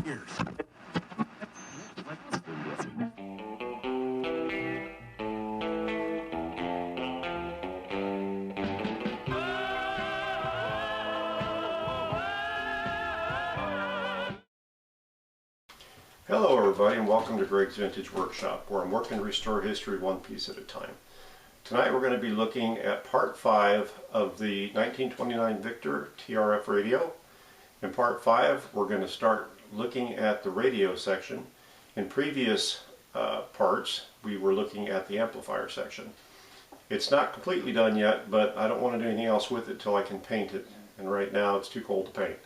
Hello everybody, and welcome to Gregg's Vintage Workshop, where I'm working to restore history one piece at a time. Tonight we're going to be looking at part 5 of the 1929 Victor TRF radio. In part 5 we're going to start looking at the radio section. In previous parts we were looking at the amplifier section. It's not completely done yet, but I don't want to do anything else with it till I can paint it, and right now it's too cold to paint.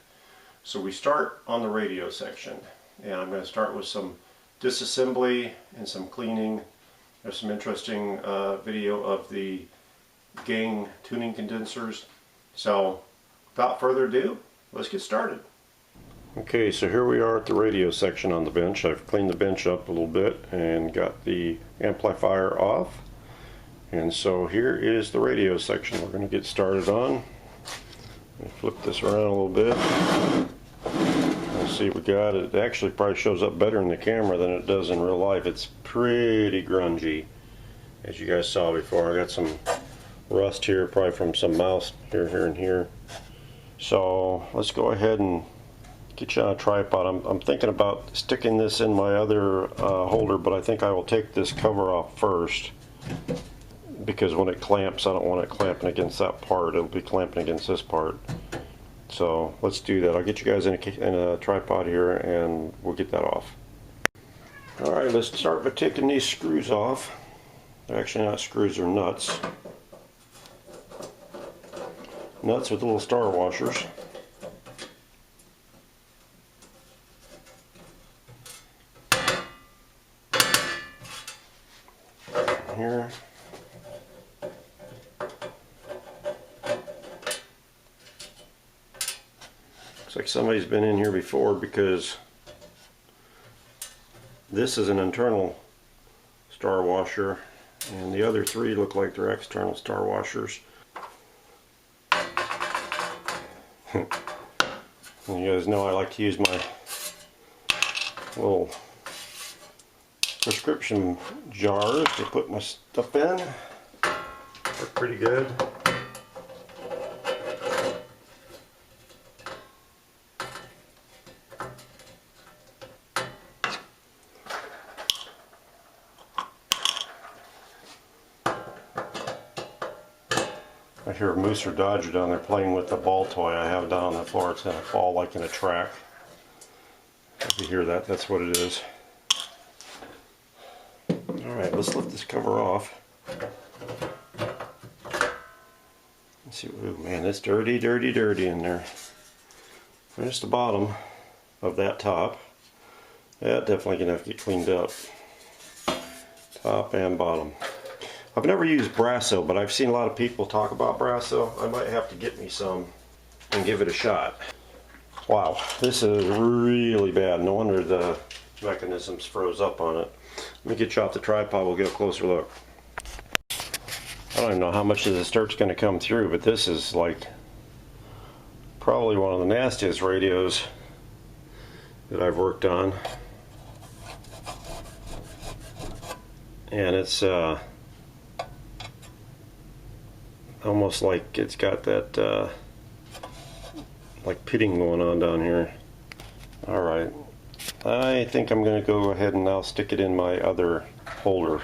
So we start on the radio section. And I'm going to start with some disassembly and some cleaning. There's some interesting video of the gang tuning condensers. So without further ado, let's get started. Okay, so here we are at the radio section on the bench. I've cleaned the bench up a little bit and got the amplifier off. And so here is the radio section we're going to get started on. Flip this around a little bit. See what we got. It actually probably shows up better in the camera than it does in real life. It's pretty grungy, as you guys saw before. I got some rust here, probably from some mouse here, and here. So let's go ahead and get you on a tripod. I'm thinking about sticking this in my other holder, but I think I will take this cover off first, because when it clamps, I don't want it clamping against that part. It'll be clamping against this part. So let's do that. I'll get you guys in a tripod here and we'll get that off. Alright, let's start by taking these screws off. They're actually not screws, they're nuts. Nuts with little star washers. Here. Looks like somebody's been in here before, because this is an internal star washer and the other three look like they're external star washers. You guys know I like to use my little prescription jars to put my stuff in. They're pretty good. I hear Moose or Dodger down there playing with the ball toy I have down on the floor. It's going to fall like in a track. If you hear that, that's what it is. Alright, let's lift this cover off. Let's see. Ooh, man, it's dirty, dirty, dirty in there. There's the bottom of that top. That definitely going to have to get cleaned up. Top and bottom. I've never used Brasso, but I've seen a lot of people talk about Brasso. I might have to get me some and give it a shot. Wow, this is really bad. No wonder the mechanisms froze up on it. Let me get you off the tripod, we'll get a closer look. I don't even know how much of this dirt's going to come through, but this is like probably one of the nastiest radios that I've worked on. And it's almost like it's got that like pitting going on down here. Alright, I think I'm going to go ahead and now stick it in my other holder.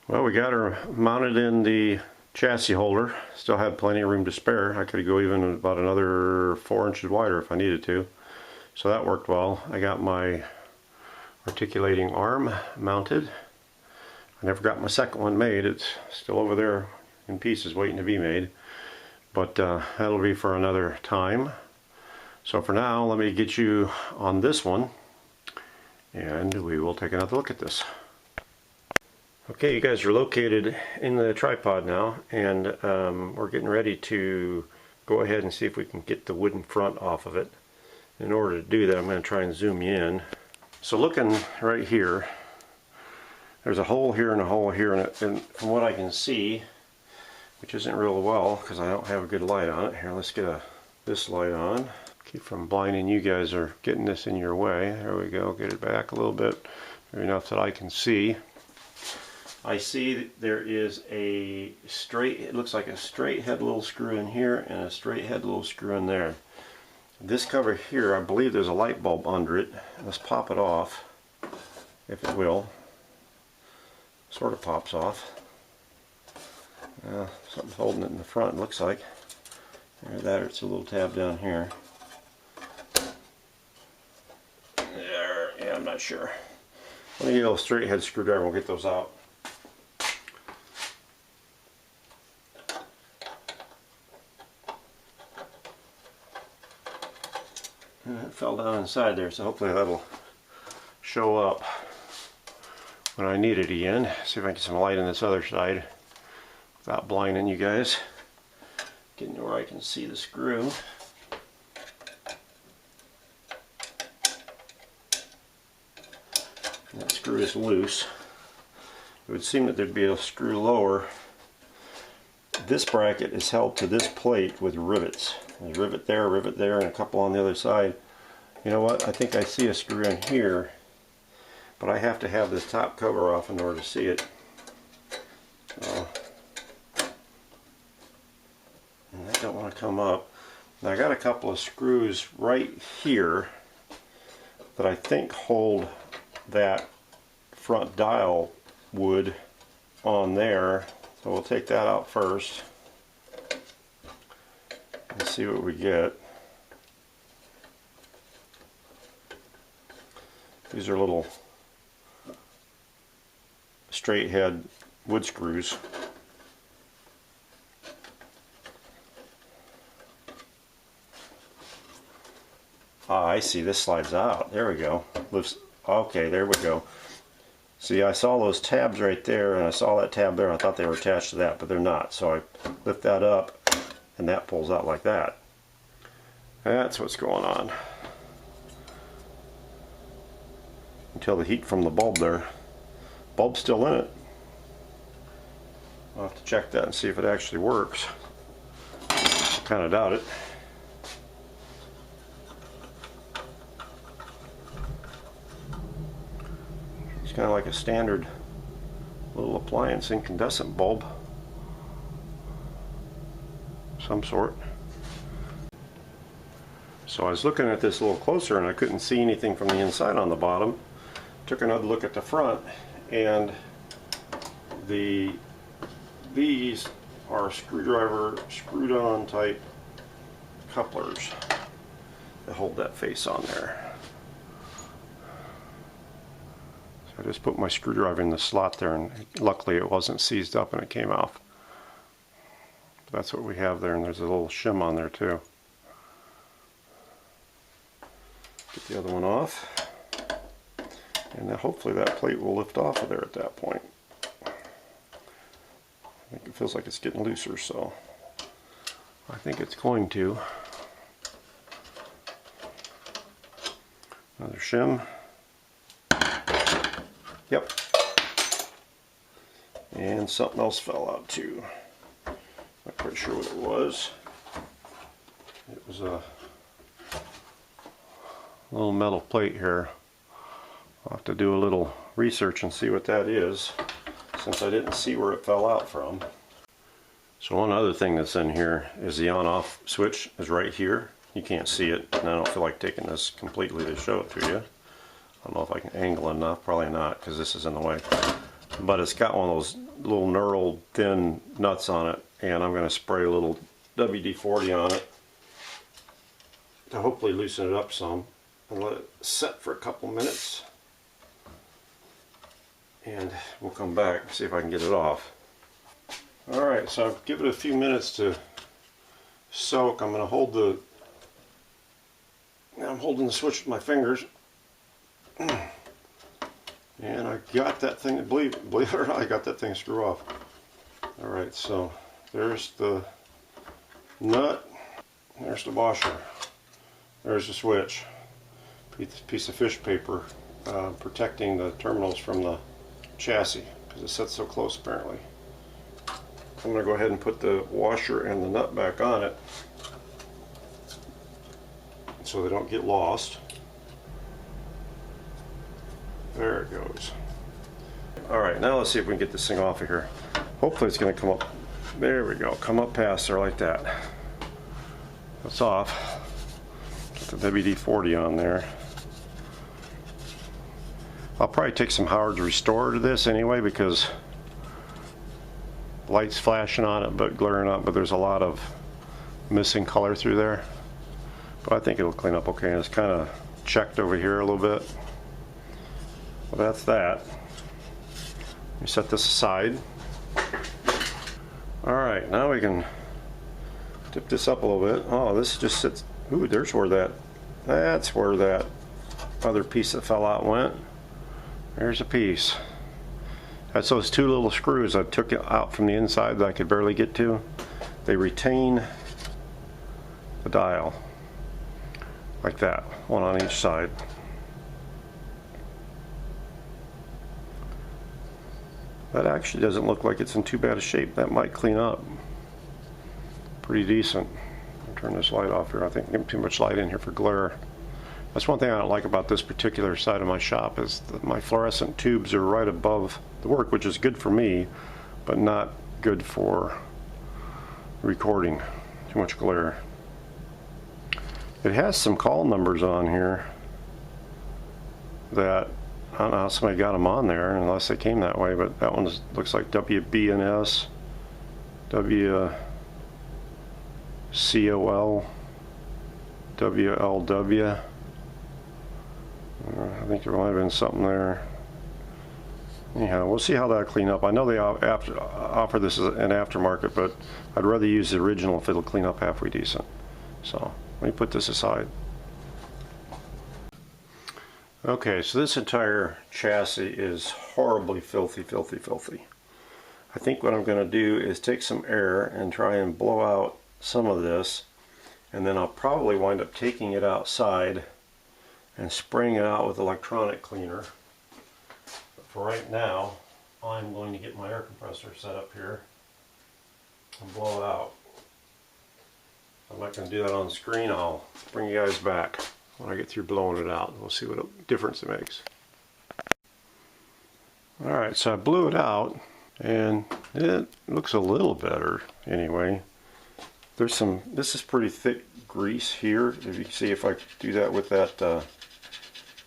Well, we got her mounted in the chassis holder. Still had plenty of room to spare. I could go even about another 4 inches wider if I needed to. So that worked well. I got my articulating arm mounted. I never got my second one made. It's still over there in pieces waiting to be made, but that'll be for another time. So for now, let me get you on this one and we will take another look at this. Okay, you guys are located in the tripod now, and we're getting ready to go ahead and see if we can get the wooden front off of it. In order to do that, I'm going to try and zoom you in. So looking right here, there's a hole here and a hole here, and from what I can see, which isn't real well because I don't have a good light on it. Here, let's get this light on. Keep from blinding you guys or getting this in your way. There we go. Get it back a little bit, enough that I can see. I see that there is a straight, it looks like a straight head little screw in here and a straight head little screw in there. This cover here, I believe there's a light bulb under it. Let's pop it off, if it will. Sort of pops off. Something's holding it in the front, it looks like. Either that or it's a little tab down here. There, yeah, I'm not sure. Let me get a little straight head screwdriver and we'll get those out. And it fell down inside there, so hopefully that'll show up when I need it again. See if I can get some light on this other side without blinding you guys. Getting to where I can see the screw. And that screw is loose. It would seem that there'd be a screw lower. This bracket is held to this plate with rivets. There's a rivet there, and a couple on the other side. You know what? I think I see a screw in here, but I have to have this top cover off in order to see it. And I don't want to come up. Now I got a couple of screws right here that I think hold that front dial wood on there. So we'll take that out first and see what we get. These are little straight head wood screws. Ah, I see, this slides out. There we go. Lifts. Okay, there we go. See, I saw those tabs right there, and I saw that tab there, and I thought they were attached to that, but they're not. So I lift that up, and that pulls out like that. That's what's going on. Until the heat from the bulb there. Bulb's still in it. I'll have to check that and see if it actually works. I kind of doubt it. It's kind of like a standard little appliance incandescent bulb. Some sort. So I was looking at this a little closer and I couldn't see anything from the inside on the bottom. Took another look at the front, and these are screwdriver screwed on type couplers that hold that face on there. So I just put my screwdriver in the slot there, and luckily it wasn't seized up and it came off. That's what we have there, and there's a little shim on there too. Get the other one off. And then hopefully that plate will lift off of there at that point. I think it feels like it's getting looser, so I think it's going to. Another shim. Yep. And something else fell out too. Not quite sure what it was. It was a little metal plate here. I'll have to do a little research and see what that is, since I didn't see where it fell out from. So one other thing that's in here is the on-off switch is right here. You can't see it, and I don't feel like taking this completely to show it to you. I don't know if I can angle enough, probably not, because this is in the way. But it's got one of those little knurled thin nuts on it, and I'm going to spray a little WD-40 on it to hopefully loosen it up some and let it set for a couple minutes. And we'll come back and see if I can get it off. Alright, so I've given it a few minutes to soak. I'm going to hold I'm holding the switch with my fingers. And I got that thing, believe it or not, I got that thing screw off. Alright, so there's the nut, there's the washer, there's the switch. Piece of fish paper protecting the terminals from the chassis, because it sits so close apparently. I'm going to go ahead and put the washer and the nut back on it. so they don't get lost. There it goes. Alright, now let's see if we can get this thing off of here. Hopefully it's going to come up. There we go. Come up past there like that. That's off. Put the WD-40 on there. I'll probably take some Howard's Restore to this anyway because light's flashing on it but glaring up, but there's a lot of missing color through there. But I think it'll clean up okay. And it's kind of checked over here a little bit. Well, that's that. Let me set this aside. Alright, now we can tip this up a little bit. Oh, this just sits. Ooh, that's where that other piece that fell out went. There's a piece. That's those two little screws I took out from the inside that I could barely get to. They retain the dial like that, one on each side. That actually doesn't look like it's in too bad a shape. That might clean up pretty decent. I'll turn this light off here. I think I'm getting too much light in here for glare. That's one thing I don't like about this particular side of my shop is that my fluorescent tubes are right above the work, which is good for me, but not good for recording. Too much glare. It has some call numbers on here that I don't know how somebody got them on there unless they came that way, but that one looks like WBNS, WCOL, WLW. I think there might have been something there. Anyhow, we'll see how that'll clean up. I know they offer this as an aftermarket, but I'd rather use the original if it'll clean up halfway decent. So let me put this aside. Okay, so this entire chassis is horribly filthy. I think what I'm going to do is take some air and try and blow out some of this, and then I'll probably wind up taking it outside and spraying it out with electronic cleaner. But for right now, I'm going to get my air compressor set up here and blow it out. I'm not going to do that on the screen. I'll bring you guys back when I get through blowing it out. We'll see what difference it makes. Alright, so I blew it out and it looks a little better anyway. There's some, this is pretty thick grease here. If you can see, if I do that with that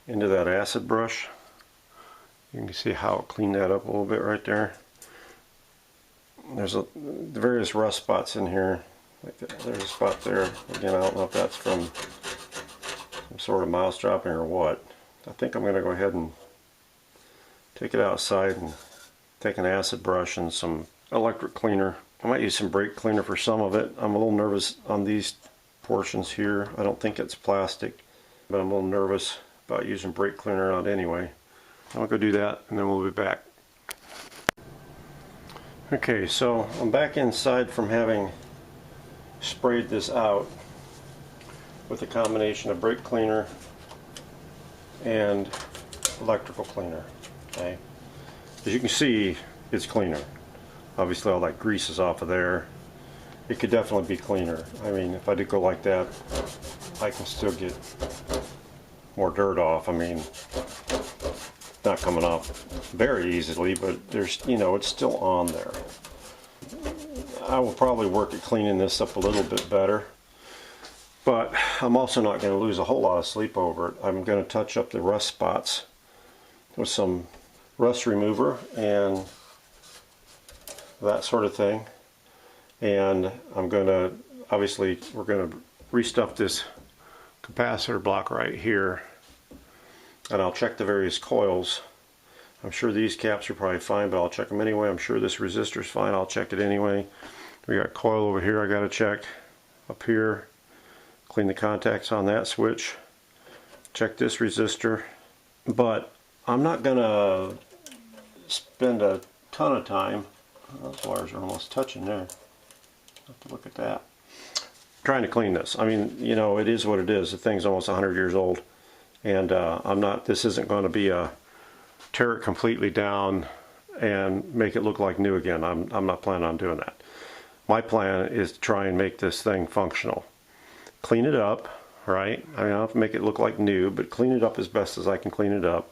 into that acid brush, you can see how it cleaned that up a little bit right there. There's the various rust spots in here. Like there's a spot there. Again, I don't know if that's from some sort of mouse dropping or what. I think I'm going to go ahead and take it outside and take an acid brush and some electric cleaner. I might use some brake cleaner for some of it. I'm a little nervous on these portions here. I don't think it's plastic, but I'm a little nervous about using brake cleaner on it anyway. I'll go do that and then we'll be back. Okay, so I'm back inside from having sprayed this out with a combination of brake cleaner and electrical cleaner. Okay, as you can see, it's cleaner. Obviously all that grease is off of there. It could definitely be cleaner. I mean, if I did go like that, I can still get more dirt off. I mean, not coming off very easily, but there's, you know, it's still on there. I will probably work at cleaning this up a little bit better, but I'm also not going to lose a whole lot of sleep over it. I'm going to touch up the rust spots with some rust remover and that sort of thing. And I'm going to, obviously, we're going to restuff this capacitor block right here, and I'll check the various coils. I'm sure these caps are probably fine, but I'll check them anyway. I'm sure this resistor's fine. I'll check it anyway. We got coil over here I got to check. Up here, clean the contacts on that switch. Check this resistor. But I'm not going to spend a ton of time. Those wires are almost touching there. Have to look at that. Trying to clean this. I mean, you know, it is what it is. The thing's almost 100 years old, and this isn't going to be a tear it completely down and make it look like new again. I'm not planning on doing that. My plan is to try and make this thing functional. Clean it up, right? I mean, I don't have to make it look like new, but clean it up as best as I can clean it up.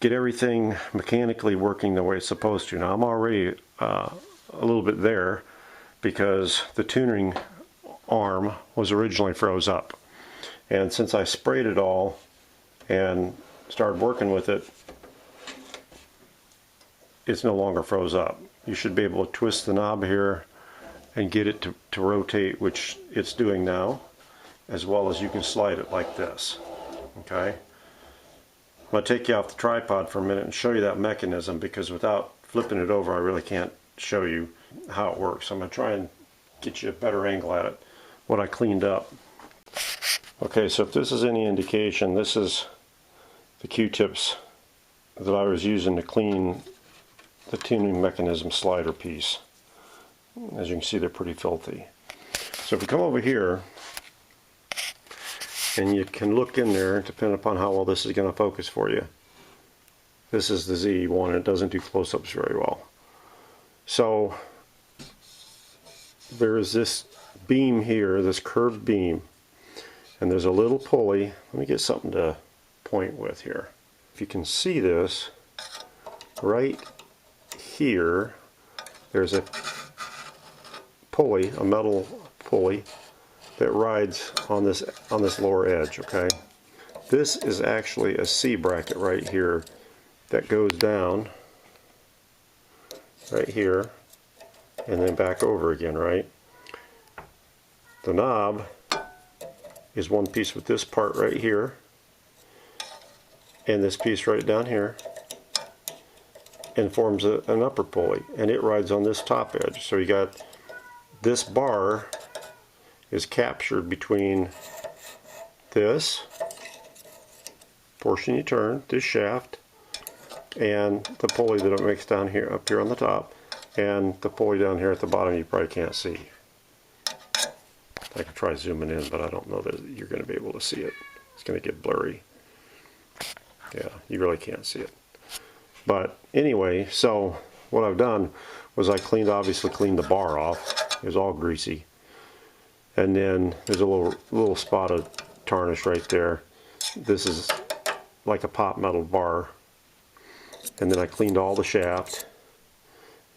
Get everything mechanically working the way it's supposed to. Now I'm already a little bit there because the tuning arm was originally froze up. And since I sprayed it all and started working with it, it's no longer froze up. You should be able to twist the knob here and get it to rotate, which it's doing now, as well as you can slide it like this. Okay? I'm going to take you off the tripod for a minute and show you that mechanism, because without flipping it over I really can't show you how it works. I'm going to try and get you a better angle at it, what I cleaned up. Okay, so if this is any indication, this is the Q-tips that I was using to clean the tuning mechanism slider piece. As you can see, they're pretty filthy. So if we come over here, and you can look in there, depending upon how well this is going to focus for you. This is the Z1, and it doesn't do close-ups very well. So there is this beam here, this curved beam, and there's a little pulley. Let me get something to point with here. If you can see this, right here, there's a pulley, a metal pulley, that rides on this lower edge. Okay, this is actually a C bracket right here that goes down right here and then back over again, right? The knob is one piece with this part right here and this piece right down here, and forms an upper pulley, and it rides on this top edge. So you got this bar is captured between this portion you turn, this shaft, and the pulley that it makes down here, up here on the top, and the pulley down here at the bottom you probably can't see. I can try zooming in, but I don't know that you're going to be able to see it. It's going to get blurry. Yeah, you really can't see it. But anyway, so what I've done was I obviously cleaned the bar off. It was all greasy. And then there's a little spot of tarnish right there. This is like a pop metal bar. And then I cleaned all the shaft,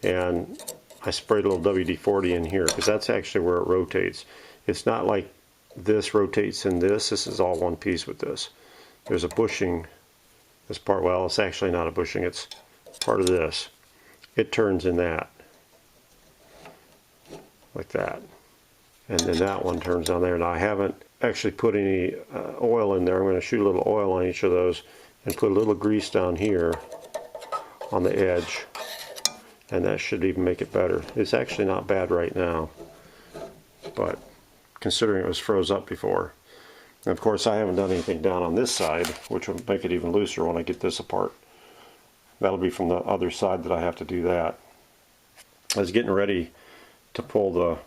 and I sprayed a little WD-40 in here, because that's actually where it rotates. It's not like this rotates in this. This is all one piece with this. There's a bushing, this part, well, it's actually not a bushing, it's part of this. It turns in that, like that. And then that one turns on there. Now I haven't actually put any oil in there. I'm going to shoot a little oil on each of those and put a little grease down here on the edge, and that should even make it better. It's actually not bad right now, but considering it was froze up before. And of course I haven't done anything down on this side, which will make it even looser when I get this apart. That'll be from the other side that I have to do that. I was getting ready to pull the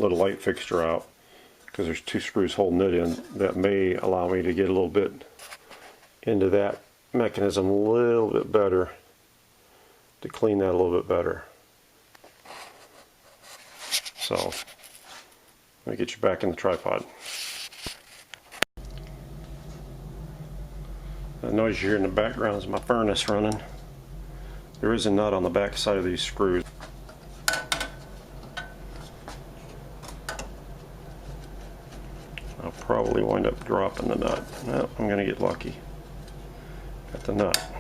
little light fixture out, because there's two screws holding it in that may allow me to get a little bit into that mechanism a little bit better, to clean that a little bit better. So let me get you back in the tripod. The noise you hear in the background is my furnace running. There is a nut on the back side of these screws. I'll probably wind up dropping the nut. No, I'm going to get lucky. Got the nut.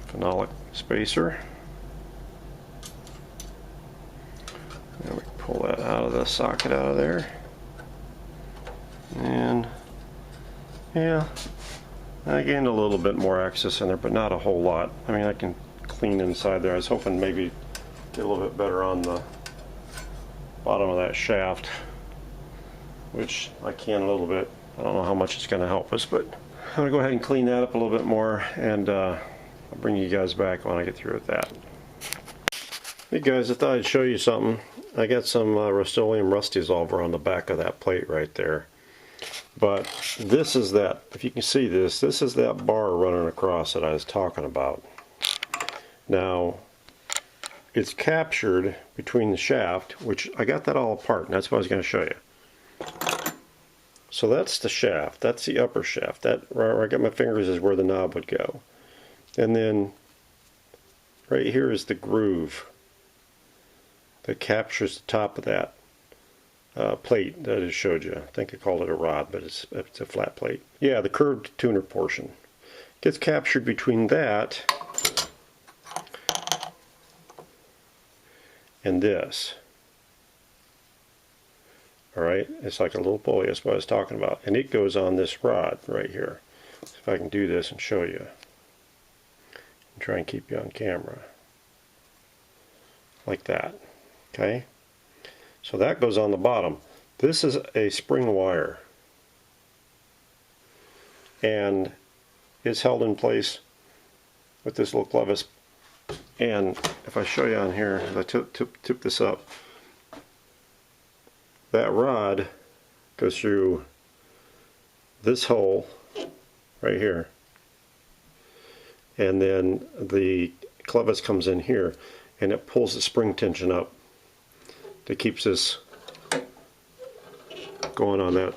Phenolic spacer. And we pull that out of the socket out of there. And yeah, I gained a little bit more access in there, but not a whole lot. I mean, I can clean inside there. I was hoping maybe get a little bit better on the bottom of that shaft, which I can a little bit. I don't know how much it's going to help us, but I'm going to go ahead and clean that up a little bit more, and I'll bring you guys back when I get through with that. Hey guys, I thought I'd show you something. I got some Rust-Oleum Rust Dissolver on the back of that plate right there. But this is that, if you can see this, this is that bar running across that I was talking about. Now, it's captured between the shaft, which I got that all apart, and that's what I was going to show you. So that's the shaft, that's the upper shaft. That where I got my fingers is where the knob would go. And then right here is the groove that captures the top of that plate that I just showed you. I think I called it a rod, but it's a flat plate. Yeah, the curved tuner portion gets captured between that and this. Alright, it's like a little pulley, that's what I was talking about. And it goes on this rod right here. So if I can do this and show you. And try and keep you on camera. Like that. Okay? So that goes on the bottom. This is a spring wire. And it's held in place with this little clevis. And if I show you on here, if I tip this up, that rod goes through this hole right here. And then the clevis comes in here and it pulls the spring tension up that keeps this going on that.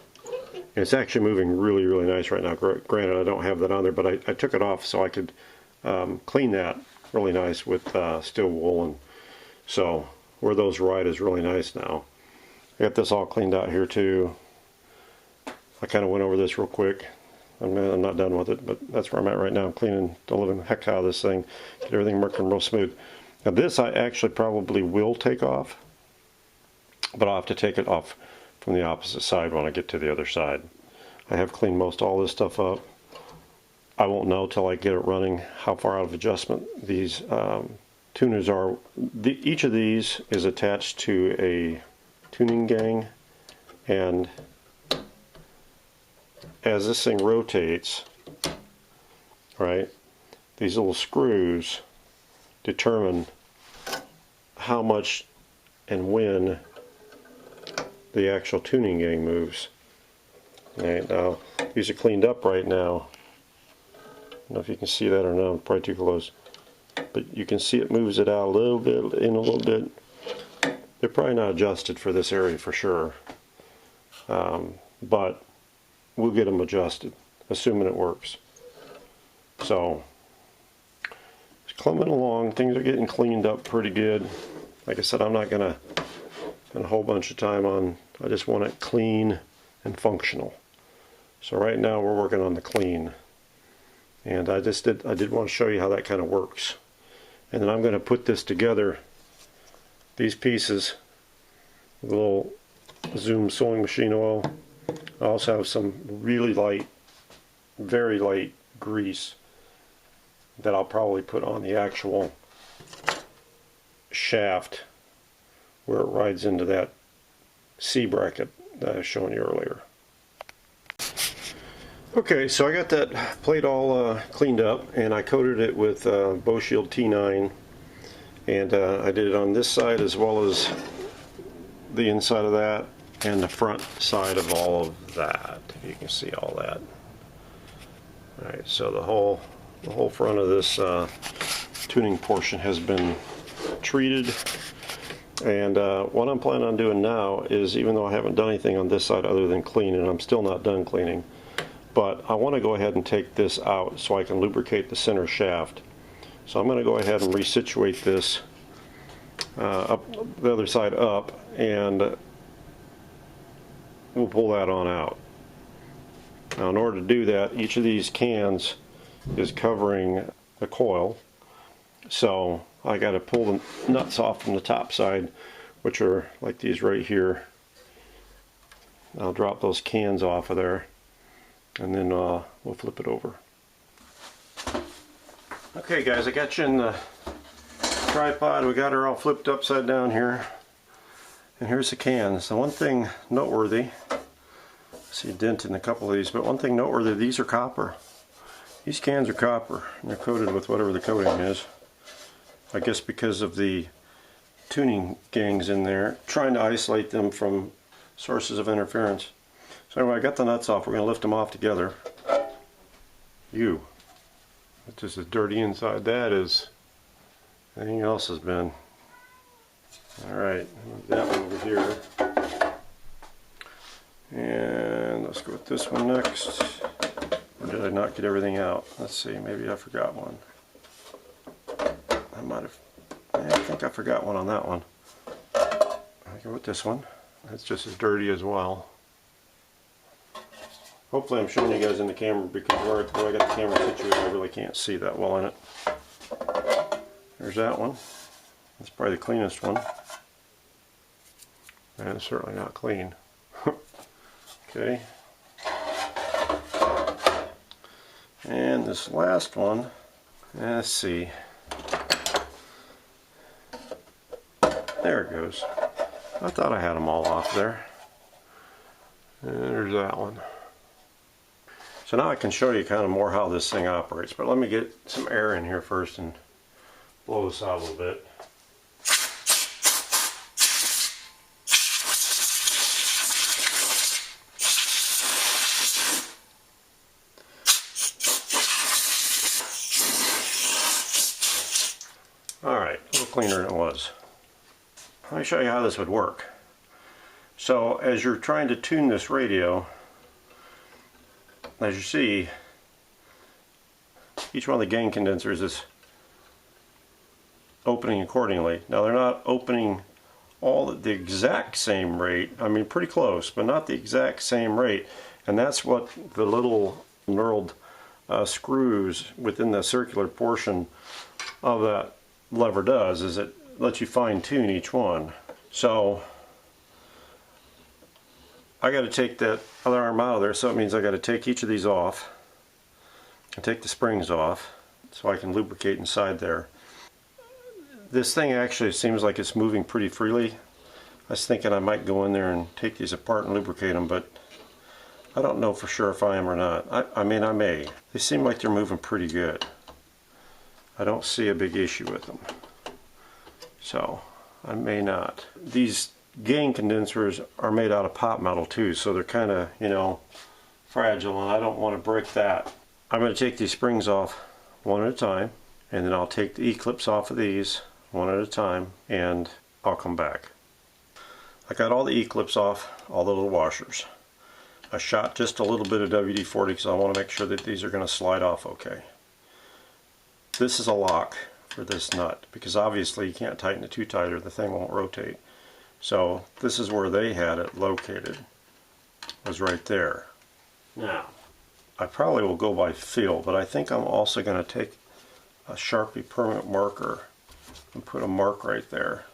And it's actually moving really, really nice right now. Granted, I don't have that on there, but I took it off so I could clean that really nice with steel wool. And so where those ride is really nice now. I got this all cleaned out here too. I kind of went over this real quick. I'm not done with it, but that's where I'm at right now. I'm cleaning the living heck out of this thing, get everything working real smooth. Now this I actually probably will take off, but I'll have to take it off from the opposite side when I get to the other side. I have cleaned most all this stuff up. I won't know till I get it running how far out of adjustment these tuners are. Each of these is attached to a tuning gang, and as this thing rotates, right, these little screws determine how much and when the actual tuning gang moves. Right, now these are cleaned up right now. I don't know if you can see that or not, probably too close, but you can see it moves it out a little bit, in a little bit. They're probably not adjusted for this area for sure, but we'll get them adjusted, assuming it works. So it's clumping along. Things are getting cleaned up pretty good. Like I said, I'm not gonna spend a whole bunch of time on. I just want it clean and functional. So right now we're working on the clean, and I did want to show you how that kind of works. And then I'm going to put this together. These pieces, with a little Zoom sewing machine oil. I also have some really light, very light grease that I'll probably put on the actual shaft where it rides into that C bracket that I was showing you earlier. Okay, so I got that plate all cleaned up, and I coated it with Bow Shield T9, and I did it on this side as well as the inside of that and the front side of all of that. You can see all that. Alright, so the whole front of this tuning portion has been treated, and what I'm planning on doing now is, even though I haven't done anything on this side other than clean, and I'm still not done cleaning, but I want to go ahead and take this out so I can lubricate the center shaft. So I'm going to go ahead and resituate this up the other side up, and we'll pull that on out. Now, in order to do that, each of these cans is covering a coil, so I got to pull the nuts off from the top side, which are like these right here. I'll drop those cans off of there, and then we'll flip it over. Okay guys, I got you in the tripod. We got her all flipped upside down here, and here's the cans. The one thing noteworthy, I see a dent in a couple of these, but one thing noteworthy, these are copper. These cans are copper, and they're coated with whatever the coating is. I guess because of the tuning gangs in there, trying to isolate them from sources of interference. So anyway, I got the nuts off. We're going to lift them off together. That's just as dirty inside that is Anything else has been. Alright, move that one over here. And let's go with this one next. Or did I not get everything out? Let's see, maybe I forgot one. I might have, I think I forgot one on that one. I'll go with this one. That's just as dirty as well. Hopefully I'm showing you guys in the camera, because where I got the camera situated I really can't see that well in it. There's that one. That's probably the cleanest one. And it's certainly not clean. Okay. And this last one, let's see. There it goes. I thought I had them all off there. And there's that one. So now I can show you kind of more how this thing operates, but let me get some air in here first and blow this out a little bit. Alright, a little cleaner than it was. Let me show you how this would work. So as you're trying to tune this radio, as you see, each one of the gain condensers is opening accordingly. Now they're not opening all at the exact same rate, I mean pretty close, but not the exact same rate. And that's what the little knurled screws within the circular portion of that lever does, is it lets you fine tune each one. So I got to take that other arm out of there, so it means I got to take each of these off and take the springs off so I can lubricate inside there. This thing actually seems like it's moving pretty freely. I was thinking I might go in there and take these apart and lubricate them, but I don't know for sure if I am or not. I mean, I may. They seem like they're moving pretty good. I don't see a big issue with them. So I may not. These gain condensers are made out of pot metal too, so they're kind of, you know, fragile, and I don't want to break that. I'm going to take these springs off one at a time, and then I'll take the E-clips off of these one at a time, and I'll come back. I got all the E-clips off, all the little washers. I shot just a little bit of WD-40 because I want to make sure that these are going to slide off okay. This is a lock for this nut, because obviously you can't tighten it too tight or the thing won't rotate. So this is where they had it located, was right there. Now, I probably will go by feel, but I think I'm also going to take a Sharpie permanent marker and put a mark right there,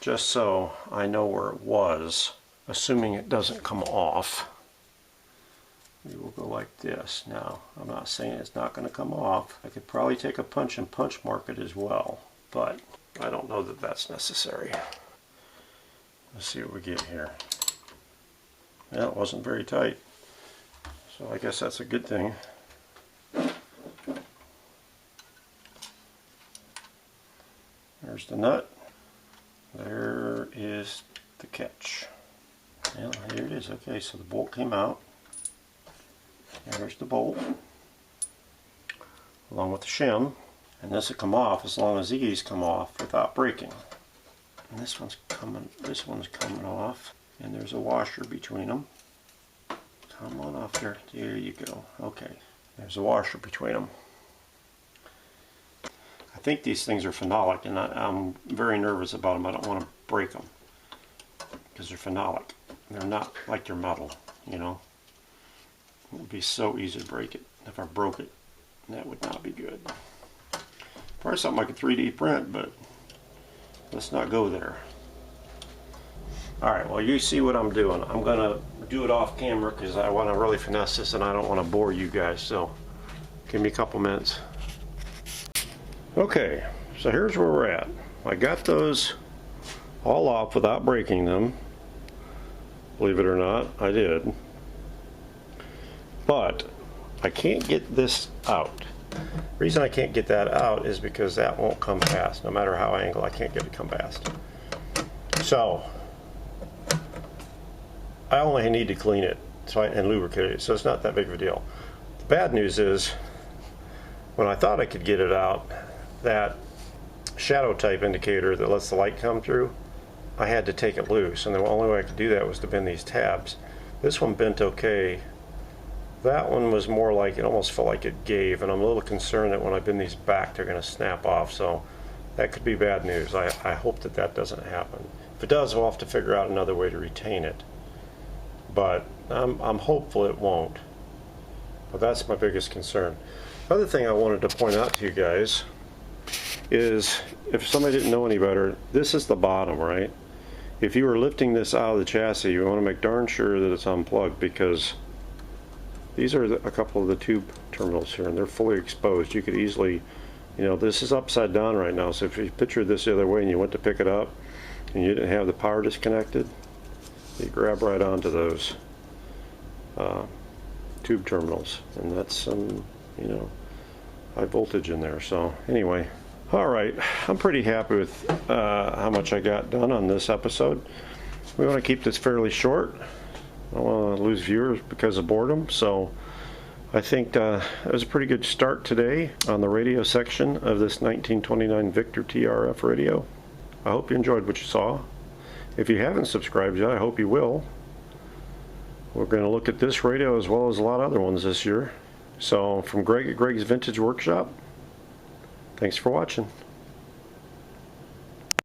just so I know where it was, assuming it doesn't come off. We will go like this. Now, I'm not saying it's not going to come off. I could probably take a punch and punch mark it as well, but I don't know that that's necessary. Let's see what we get here. Yeah, it wasn't very tight, so I guess that's a good thing. There's the nut. There is the catch. Well, here it is. Okay, so the bolt came out. There's the bolt, along with the shim, and this will come off as long as these come off without breaking. And this one's coming off, and there's a washer between them. Come on off there. There you go. Okay, there's a washer between them. I think these things are phenolic, and I'm very nervous about them. I don't want to break them because they're phenolic. They're not like they're metal, you know. It would be so easy to break it. If I broke it, that would not be good. Probably something I could 3D print, but let's not go there. Alright, well, you see what I'm doing. I'm going to do it off camera because I want to really finesse this and I don't want to bore you guys, so give me a couple minutes. Okay, so here's where we're at. I got those all off without breaking them. Believe it or not, I did. But I can't get this out. The reason I can't get that out is because that won't come past. No matter how I angle, I can't get it to come past. So I only need to clean it and lubricate it, so it's not that big of a deal. The bad news is, when I thought I could get it out, that shadow type indicator that lets the light come through, I had to take it loose, and the only way I could do that was to bend these tabs. This one bent okay. That one was more like, it almost felt like it gave, and I'm a little concerned that when I bend these back they're going to snap off, so that could be bad news. I hope that that doesn't happen. If it does, we'll have to figure out another way to retain it, but I'm hopeful it won't. But that's my biggest concern. The other thing I wanted to point out to you guys is, if somebody didn't know any better, this is the bottom, right? If you were lifting this out of the chassis, you want to make darn sure that it's unplugged, because these are a couple of the tube terminals here, and they're fully exposed. You could easily, you know, this is upside down right now, so if you picture this the other way and you went to pick it up and you didn't have the power disconnected, you grab right onto those tube terminals, and that's some, you know, high voltage in there. So anyway, all right, I'm pretty happy with how much I got done on this episode. We want to keep this fairly short. I don't want to lose viewers because of boredom, so I think it was a pretty good start today on the radio section of this 1929 Victor TRF radio. I hope you enjoyed what you saw. If you haven't subscribed yet, I hope you will. We're going to look at this radio as well as a lot of other ones this year. So from Gregg at Gregg's Vintage Workshop, thanks for watching.